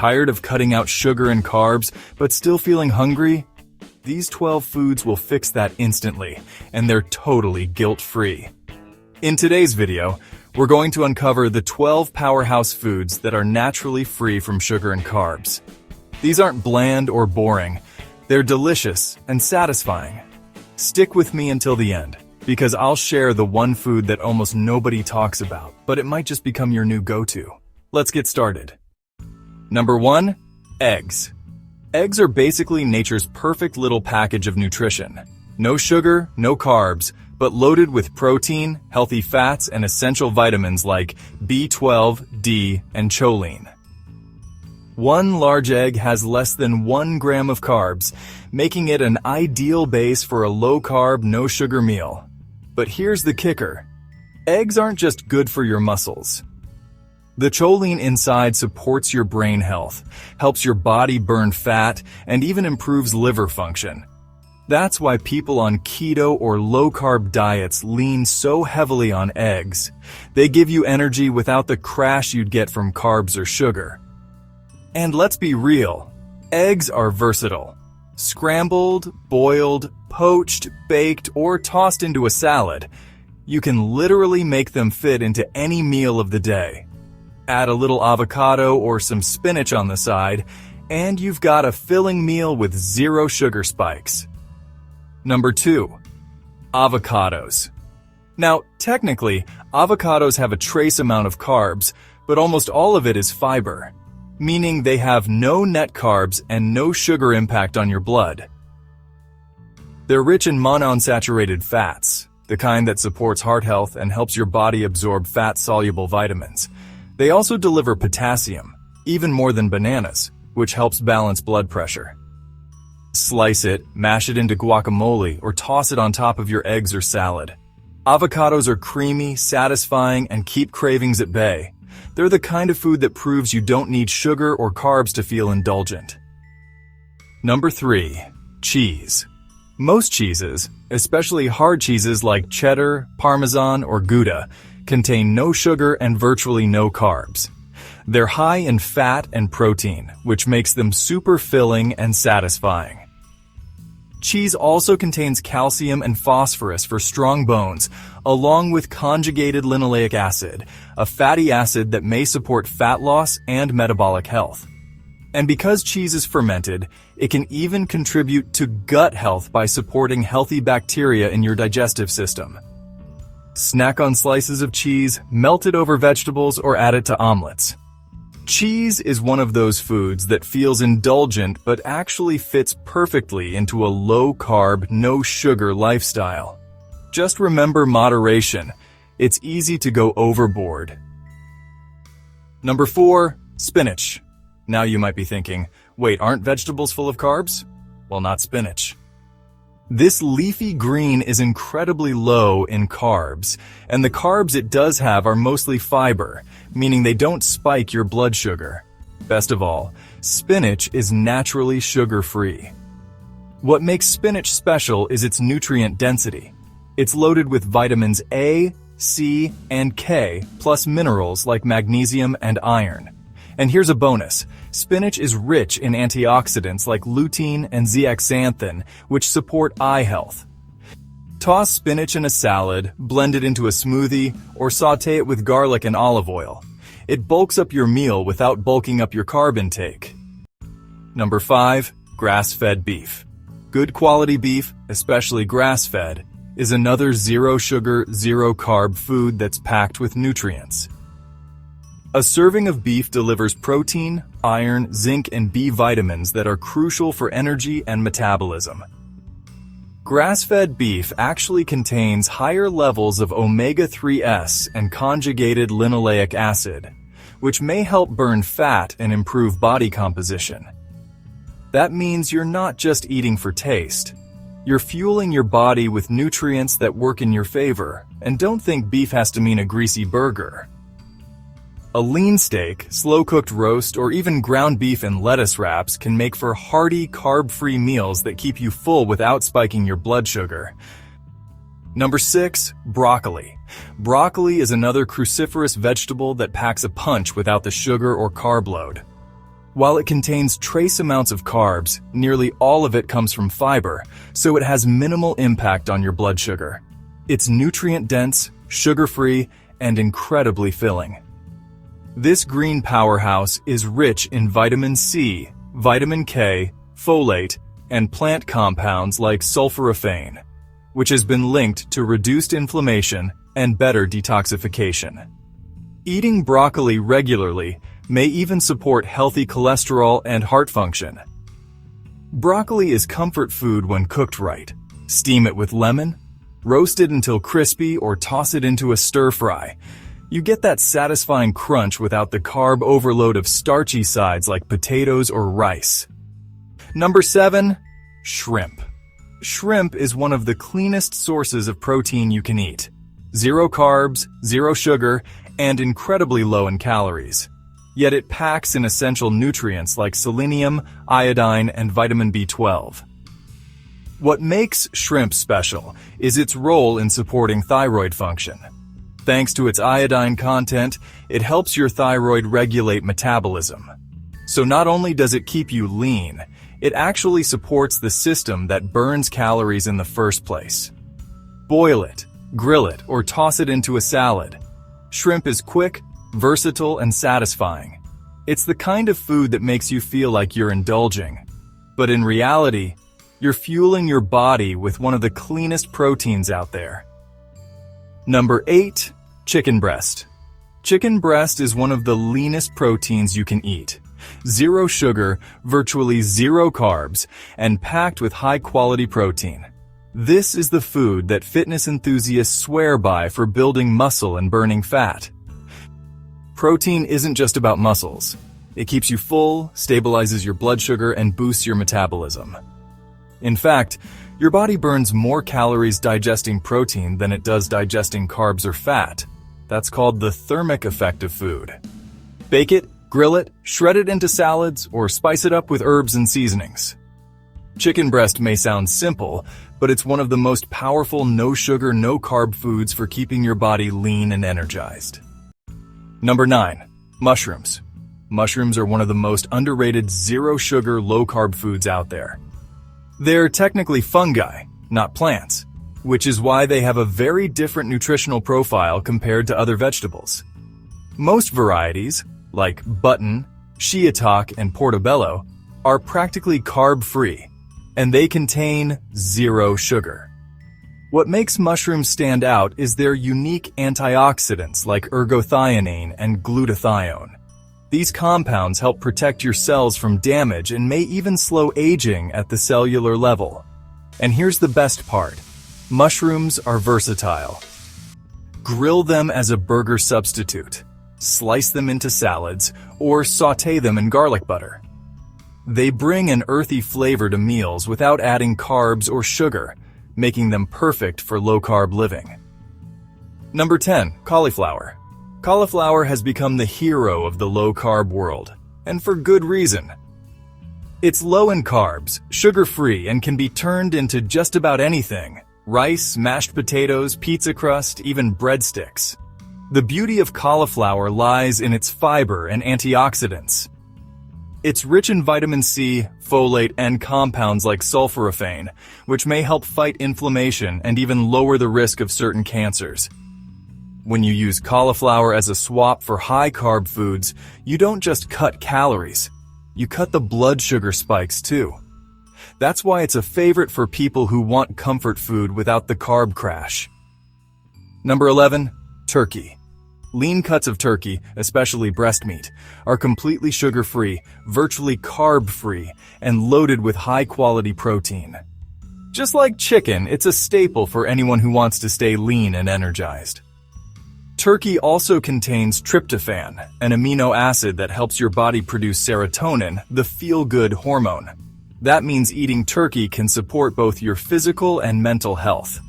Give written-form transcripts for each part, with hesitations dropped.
Tired of cutting out sugar and carbs, but still feeling hungry? These 12 foods will fix that instantly, and they're totally guilt-free. In today's video, we're going to uncover the 12 powerhouse foods that are naturally free from sugar and carbs. These aren't bland or boring. They're delicious and satisfying. Stick with me until the end, because I'll share the one food that almost nobody talks about, but it might just become your new go-to. Let's get started. Number 1. Eggs. Eggs are basically nature's perfect little package of nutrition. No sugar, no carbs, but loaded with protein, healthy fats, and essential vitamins like B12, D, and choline. One large egg has less than 1 gram of carbs, making it an ideal base for a low-carb, no-sugar meal. But here's the kicker. Eggs aren't just good for your muscles. The choline inside supports your brain health, helps your body burn fat, and even improves liver function. That's why people on keto or low-carb diets lean so heavily on eggs. They give you energy without the crash you'd get from carbs or sugar. And let's be real, eggs are versatile. Scrambled, boiled, poached, baked, or tossed into a salad, you can literally make them fit into any meal of the day. Add a little avocado or some spinach on the side, and you've got a filling meal with 0 sugar spikes. Number 2. Avocados. Now, technically, avocados have a trace amount of carbs, but almost all of it is fiber, meaning they have no net carbs and no sugar impact on your blood. They're rich in monounsaturated fats, the kind that supports heart health and helps your body absorb fat-soluble vitamins. They also deliver potassium, even more than bananas, which helps balance blood pressure. Slice it, mash it into guacamole, or toss it on top of your eggs or salad. Avocados are creamy, satisfying, and keep cravings at bay. They're the kind of food that proves you don't need sugar or carbs to feel indulgent. Number 3. Cheese. Most cheeses, especially hard cheeses like cheddar, Parmesan, or Gouda, contain no sugar and virtually no carbs. They're high in fat and protein, which makes them super filling and satisfying. Cheese also contains calcium and phosphorus for strong bones, along with conjugated linoleic acid, a fatty acid that may support fat loss and metabolic health. And because cheese is fermented, it can even contribute to gut health by supporting healthy bacteria in your digestive system. Snack on slices of cheese, melt it over vegetables, or add it to omelets. Cheese is one of those foods that feels indulgent but actually fits perfectly into a low-carb, no-sugar lifestyle. Just remember moderation. It's easy to go overboard. Number 4. Spinach. Now you might be thinking, wait, aren't vegetables full of carbs? Well, not spinach. This leafy green is incredibly low in carbs, and the carbs it does have are mostly fiber, meaning they don't spike your blood sugar. Best of all, spinach is naturally sugar-free. What makes spinach special is its nutrient density. It's loaded with vitamins A, C, and K, plus minerals like magnesium and iron. And here's a bonus. Spinach is rich in antioxidants like lutein and zeaxanthin, which support eye health. Toss spinach in a salad, blend it into a smoothie, or saute it with garlic and olive oil. It bulks up your meal without bulking up your carb intake. Number 5. Grass-fed beef. Good quality beef, especially grass-fed, is another 0 sugar, 0 carb food that's packed with nutrients. A serving of beef delivers protein, iron, zinc, and B vitamins that are crucial for energy and metabolism. Grass-fed beef actually contains higher levels of omega-3s and conjugated linoleic acid, which may help burn fat and improve body composition. That means you're not just eating for taste. You're fueling your body with nutrients that work in your favor, and don't think beef has to mean a greasy burger. A lean steak, slow-cooked roast, or even ground beef and lettuce wraps can make for hearty, carb-free meals that keep you full without spiking your blood sugar. Number 6. Broccoli. Broccoli is another cruciferous vegetable that packs a punch without the sugar or carb load. While it contains trace amounts of carbs, nearly all of it comes from fiber, so it has minimal impact on your blood sugar. It's nutrient-dense, sugar-free, and incredibly filling. This green powerhouse is rich in vitamin C, vitamin K, folate, and plant compounds like sulforaphane, which has been linked to reduced inflammation and better detoxification. Eating broccoli regularly may even support healthy cholesterol and heart function. Broccoli is comfort food when cooked right. Steam it with lemon, roast it until crispy, or toss it into a stir-fry. You get that satisfying crunch without the carb overload of starchy sides like potatoes or rice. Number 7. Shrimp. Shrimp is one of the cleanest sources of protein you can eat. Zero carbs, zero sugar, and incredibly low in calories. Yet it packs in essential nutrients like selenium, iodine, and vitamin B12. What makes shrimp special is its role in supporting thyroid function. Thanks to its iodine content, it helps your thyroid regulate metabolism. So not only does it keep you lean, it actually supports the system that burns calories in the first place. Boil it, grill it, or toss it into a salad. Shrimp is quick, versatile, and satisfying. It's the kind of food that makes you feel like you're indulging. But in reality, you're fueling your body with one of the cleanest proteins out there. Number 8. Chicken breast. Chicken breast is one of the leanest proteins you can eat. Zero sugar, virtually zero carbs, and packed with high-quality protein. This is the food that fitness enthusiasts swear by for building muscle and burning fat. Protein isn't just about muscles. It keeps you full, stabilizes your blood sugar, and boosts your metabolism. In fact, your body burns more calories digesting protein than it does digesting carbs or fat. That's called the thermic effect of food. Bake it, grill it, shred it into salads, or spice it up with herbs and seasonings. Chicken breast may sound simple, but it's one of the most powerful no-sugar, no-carb foods for keeping your body lean and energized. Number 9. Mushrooms. Mushrooms are one of the most underrated zero-sugar, low-carb foods out there. They're technically fungi, not plants, which is why they have a very different nutritional profile compared to other vegetables. Most varieties, like button, shiitake, and portobello, are practically carb-free, and they contain zero sugar. What makes mushrooms stand out is their unique antioxidants like ergothioneine and glutathione. These compounds help protect your cells from damage and may even slow aging at the cellular level. And here's the best part. Mushrooms are versatile. Grill them as a burger substitute, slice them into salads, or sauté them in garlic butter. They bring an earthy flavor to meals without adding carbs or sugar, making them perfect for low-carb living. Number 10. Cauliflower. Cauliflower has become the hero of the low-carb world, and for good reason. It's low in carbs, sugar-free, and can be turned into just about anything: rice, mashed potatoes, pizza crust, even breadsticks. The beauty of cauliflower lies in its fiber and antioxidants. It's rich in vitamin C, folate, and compounds like sulforaphane, which may help fight inflammation and even lower the risk of certain cancers. When you use cauliflower as a swap for high-carb foods, you don't just cut calories, you cut the blood sugar spikes too. That's why it's a favorite for people who want comfort food without the carb crash. Number 11. Turkey. Lean cuts of turkey, especially breast meat, are completely sugar-free, virtually carb-free, and loaded with high-quality protein. Just like chicken, it's a staple for anyone who wants to stay lean and energized. Turkey also contains tryptophan, an amino acid that helps your body produce serotonin, the feel-good hormone. That means eating turkey can support both your physical and mental health.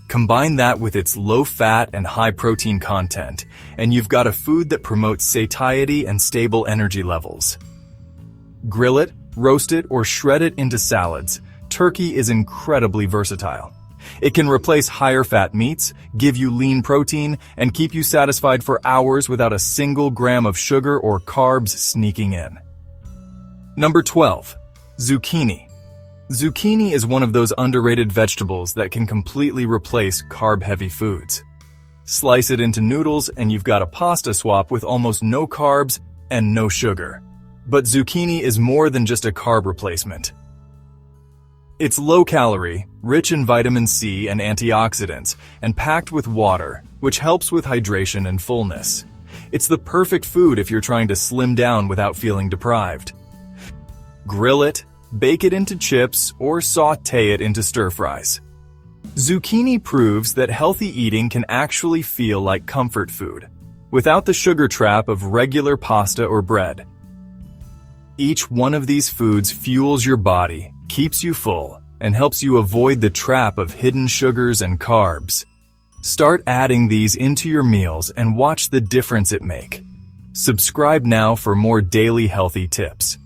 Combine that with its low fat and high protein content, and you've got a food that promotes satiety and stable energy levels. Grill it, roast it, or shred it into salads. Turkey is incredibly versatile. It can replace higher fat meats, give you lean protein, and keep you satisfied for hours without a single gram of sugar or carbs sneaking in. Number 12. Zucchini. Zucchini is one of those underrated vegetables that can completely replace carb-heavy foods. Slice it into noodles and you've got a pasta swap with almost no carbs and no sugar. But zucchini is more than just a carb replacement. It's low-calorie, rich in vitamin C and antioxidants, and packed with water, which helps with hydration and fullness. It's the perfect food if you're trying to slim down without feeling deprived. Grill it, bake it into chips, or sauté it into stir-fries. Zucchini proves that healthy eating can actually feel like comfort food, without the sugar trap of regular pasta or bread. Each one of these foods fuels your body, keeps you full, and helps you avoid the trap of hidden sugars and carbs. Start adding these into your meals and watch the difference it makes. Subscribe now for more daily healthy tips.